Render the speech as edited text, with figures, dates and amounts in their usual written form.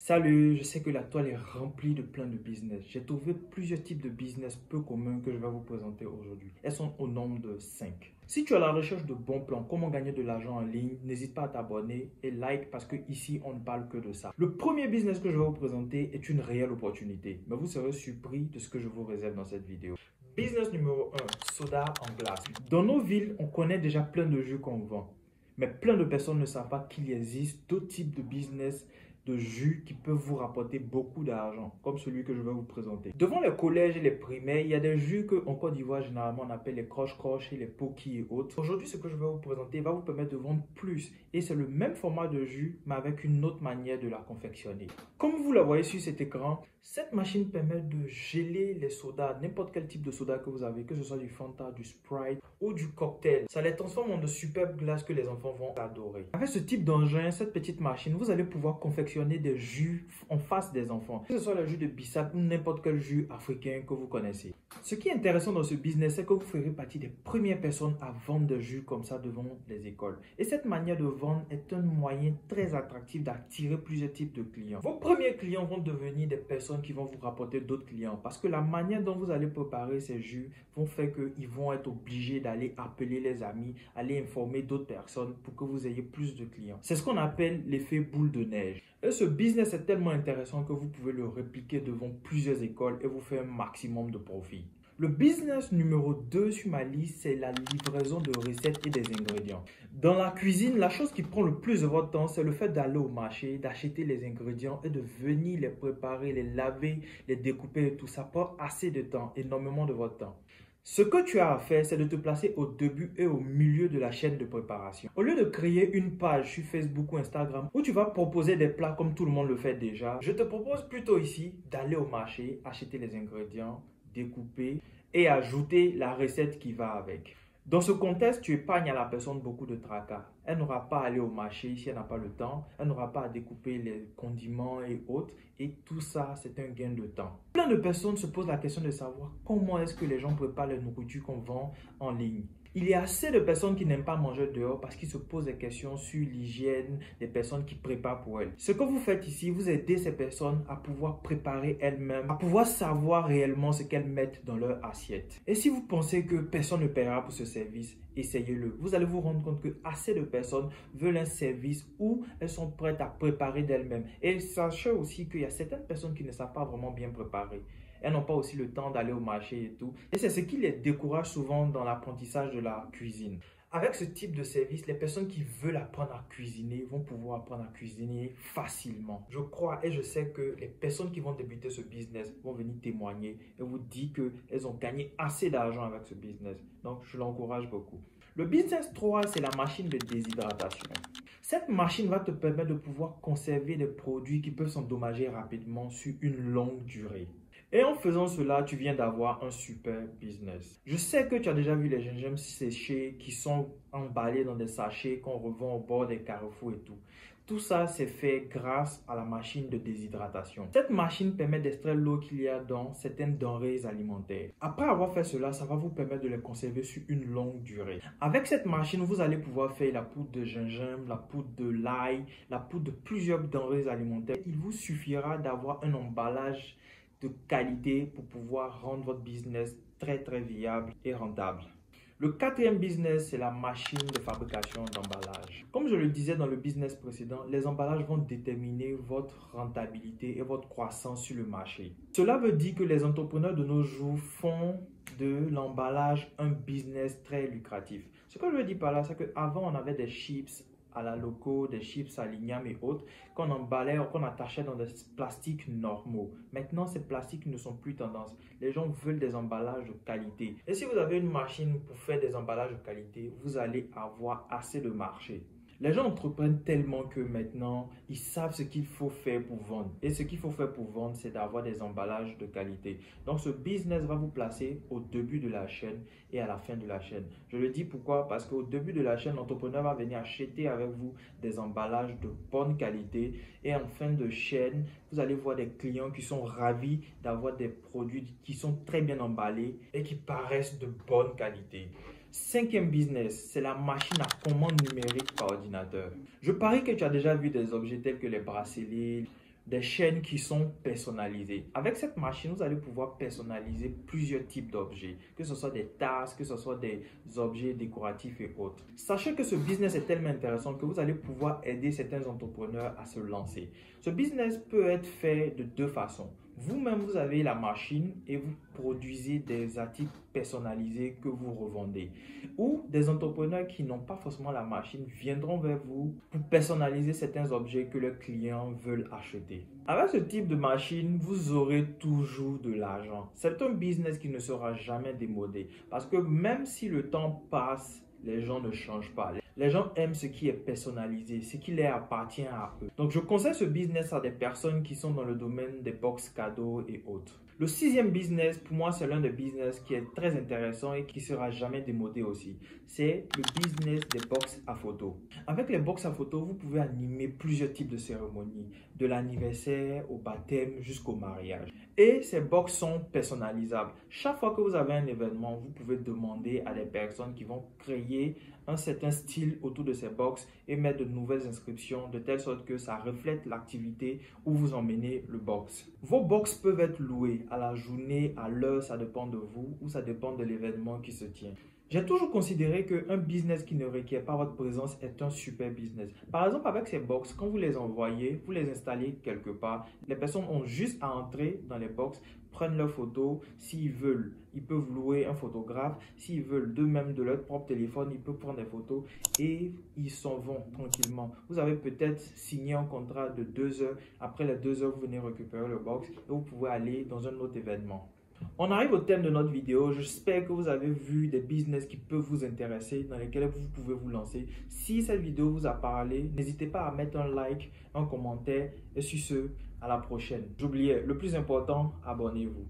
Salut, je sais que la toile est remplie de plein de business. J'ai trouvé plusieurs types de business peu communs que je vais vous présenter aujourd'hui. Elles sont au nombre de 5. Si tu es à la recherche de bons plans, comment gagner de l'argent en ligne, n'hésite pas à t'abonner et like parce que ici on ne parle que de ça. Le premier business que je vais vous présenter est une réelle opportunité, mais vous serez surpris de ce que je vous réserve dans cette vidéo. Business numéro 1, soda en glace. Dans nos villes, on connaît déjà plein de jus qu'on vend. Mais plein de personnes ne savent pas qu'il existe d'autres types de business de jus qui peuvent vous rapporter beaucoup d'argent, comme celui que je vais vous présenter. Devant les collèges et les primaires, il y a des jus qu'en Côte d'Ivoire, généralement, on appelle les croche-croche et les poki et autres. Aujourd'hui, ce que je vais vous présenter va vous permettre de vendre plus. Et c'est le même format de jus, mais avec une autre manière de la confectionner. Comme vous la voyez sur cet écran, cette machine permet de geler les sodas, n'importe quel type de soda que vous avez, que ce soit du Fanta, du Sprite ou du cocktail. Ça les transforme en de superbes glaces que les enfants vont adorer. Avec ce type d'engin, cette petite machine, vous allez pouvoir confectionner des jus en face des enfants, que ce soit le jus de bissap ou n'importe quel jus africain que vous connaissez. Ce qui est intéressant dans ce business, c'est que vous ferez partie des premières personnes à vendre des jus comme ça devant les écoles. Et cette manière de vendre est un moyen très attractif d'attirer plusieurs types de clients. Vos premiers clients vont devenir des personnes qui vont vous rapporter d'autres clients parce que la manière dont vous allez préparer ces jus vont faire qu'ils vont être obligés d'aller appeler les amis, aller informer d'autres personnes pour que vous ayez plus de clients. C'est ce qu'on appelle l'effet boule de neige. Et ce business est tellement intéressant que vous pouvez le répliquer devant plusieurs écoles et vous faire un maximum de profit. Le business numéro 2 sur ma liste, c'est la livraison de recettes et des ingrédients. Dans la cuisine, la chose qui prend le plus de votre temps, c'est le fait d'aller au marché, d'acheter les ingrédients et de venir les préparer, les laver, les découper et tout ça prend assez de temps, énormément de votre temps. Ce que tu as à faire, c'est de te placer au début et au milieu de la chaîne de préparation. Au lieu de créer une page sur Facebook ou Instagram où tu vas proposer des plats comme tout le monde le fait déjà, je te propose plutôt ici d'aller au marché, acheter les ingrédients, découper et ajouter la recette qui va avec. Dans ce contexte, tu épargnes à la personne beaucoup de tracas. Elle n'aura pas à aller au marché si elle n'a pas le temps. Elle n'aura pas à découper les condiments et autres. Et tout ça, c'est un gain de temps. Plein de personnes se posent la question de savoir comment est-ce que les gens préparent la nourriture qu'on vend en ligne. Il y a assez de personnes qui n'aiment pas manger dehors parce qu'ils se posent des questions sur l'hygiène des personnes qui préparent pour elles. Ce que vous faites ici, vous aidez ces personnes à pouvoir préparer elles-mêmes, à pouvoir savoir réellement ce qu'elles mettent dans leur assiette. Et si vous pensez que personne ne paiera pour ce service, essayez-le. Vous allez vous rendre compte que assez de personnes veulent un service où elles sont prêtes à préparer d'elles-mêmes. Et sachez aussi qu'il y a certaines personnes qui ne savent pas vraiment bien préparer. Elles n'ont pas aussi le temps d'aller au marché et tout. Et c'est ce qui les décourage souvent dans l'apprentissage de la cuisine. Avec ce type de service, les personnes qui veulent apprendre à cuisiner vont pouvoir apprendre à cuisiner facilement. Je crois et je sais que les personnes qui vont débuter ce business vont venir témoigner et vous dire qu'elles ont gagné assez d'argent avec ce business. Donc, je l'encourage beaucoup. Le business 3, c'est la machine de déshydratation. Cette machine va te permettre de pouvoir conserver des produits qui peuvent s'endommager rapidement sur une longue durée. Et en faisant cela, tu viens d'avoir un super business. Je sais que tu as déjà vu les gingembre séchés qui sont emballés dans des sachets qu'on revend au bord des carrefours et tout. Tout ça, c'est fait grâce à la machine de déshydratation. Cette machine permet d'extraire l'eau qu'il y a dans certaines denrées alimentaires. Après avoir fait cela, ça va vous permettre de les conserver sur une longue durée. Avec cette machine, vous allez pouvoir faire la poudre de gingembre, la poudre de l'ail, la poudre de plusieurs denrées alimentaires. Il vous suffira d'avoir un emballage de qualité pour pouvoir rendre votre business très viable et rentable. Le quatrième business, c'est la machine de fabrication d'emballage. Comme je le disais dans le business précédent, les emballages vont déterminer votre rentabilité et votre croissance sur le marché. Cela veut dire que les entrepreneurs de nos jours font de l'emballage un business très lucratif. Ce que je veux dire par là, c'est qu'avant, on avait des chips à la loco, des chips à l'igname et autres, qu'on emballait ou qu'on attachait dans des plastiques normaux. Maintenant, ces plastiques ne sont plus tendance. Les gens veulent des emballages de qualité. Et si vous avez une machine pour faire des emballages de qualité, vous allez avoir assez de marché. Les gens entreprennent tellement que maintenant, ils savent ce qu'il faut faire pour vendre. Et ce qu'il faut faire pour vendre, c'est d'avoir des emballages de qualité. Donc, ce business va vous placer au début de la chaîne et à la fin de la chaîne. Je le dis pourquoi? Parce qu'au début de la chaîne, l'entrepreneur va venir acheter avec vous des emballages de bonne qualité. Et en fin de chaîne, vous allez voir des clients qui sont ravis d'avoir des produits qui sont très bien emballés et qui paraissent de bonne qualité. Cinquième business, c'est la machine à commande numérique par ordinateur. Je parie que tu as déjà vu des objets tels que les bracelets, des chaînes qui sont personnalisées. Avec cette machine, vous allez pouvoir personnaliser plusieurs types d'objets, que ce soit des tasses, que ce soit des objets décoratifs et autres. Sachez que ce business est tellement intéressant que vous allez pouvoir aider certains entrepreneurs à se lancer. Ce business peut être fait de deux façons. Vous-même, vous avez la machine et vous produisez des articles personnalisés que vous revendez. Ou des entrepreneurs qui n'ont pas forcément la machine viendront vers vous pour personnaliser certains objets que leurs clients veulent acheter. Avec ce type de machine, vous aurez toujours de l'argent. C'est un business qui ne sera jamais démodé parce que même si le temps passe, les gens ne changent pas. Les gens aiment ce qui est personnalisé, ce qui leur appartient à eux. Donc, je conseille ce business à des personnes qui sont dans le domaine des box cadeaux et autres. Le sixième business, pour moi, c'est l'un des business qui est très intéressant et qui ne sera jamais démodé aussi. C'est le business des box à photos. Avec les box à photos, vous pouvez animer plusieurs types de cérémonies, de l'anniversaire au baptême jusqu'au mariage. Et ces box sont personnalisables. Chaque fois que vous avez un événement, vous pouvez demander à des personnes qui vont créer un certain style autour de ces box et mettre de nouvelles inscriptions de telle sorte que ça reflète l'activité où vous emmenez le box. Vos box peuvent être loués à la journée, à l'heure, ça dépend de vous ou ça dépend de l'événement qui se tient. J'ai toujours considéré qu'un business qui ne requiert pas votre présence est un super business. Par exemple, avec ces box, quand vous les envoyez, vous les installez quelque part, les personnes ont juste à entrer dans les box, prennent leurs photos. S'ils veulent, ils peuvent louer un photographe. S'ils veulent d'eux-mêmes de leur propre téléphone, ils peuvent prendre des photos et ils s'en vont tranquillement. Vous avez peut-être signé un contrat de 2 heures. Après les 2 heures, vous venez récupérer le box et vous pouvez aller dans un autre événement. On arrive au thème de notre vidéo. J'espère que vous avez vu des business qui peuvent vous intéresser, dans lesquels vous pouvez vous lancer. Si cette vidéo vous a parlé, n'hésitez pas à mettre un like, un commentaire et sur ce, à la prochaine. J'oubliais, le plus important, abonnez-vous.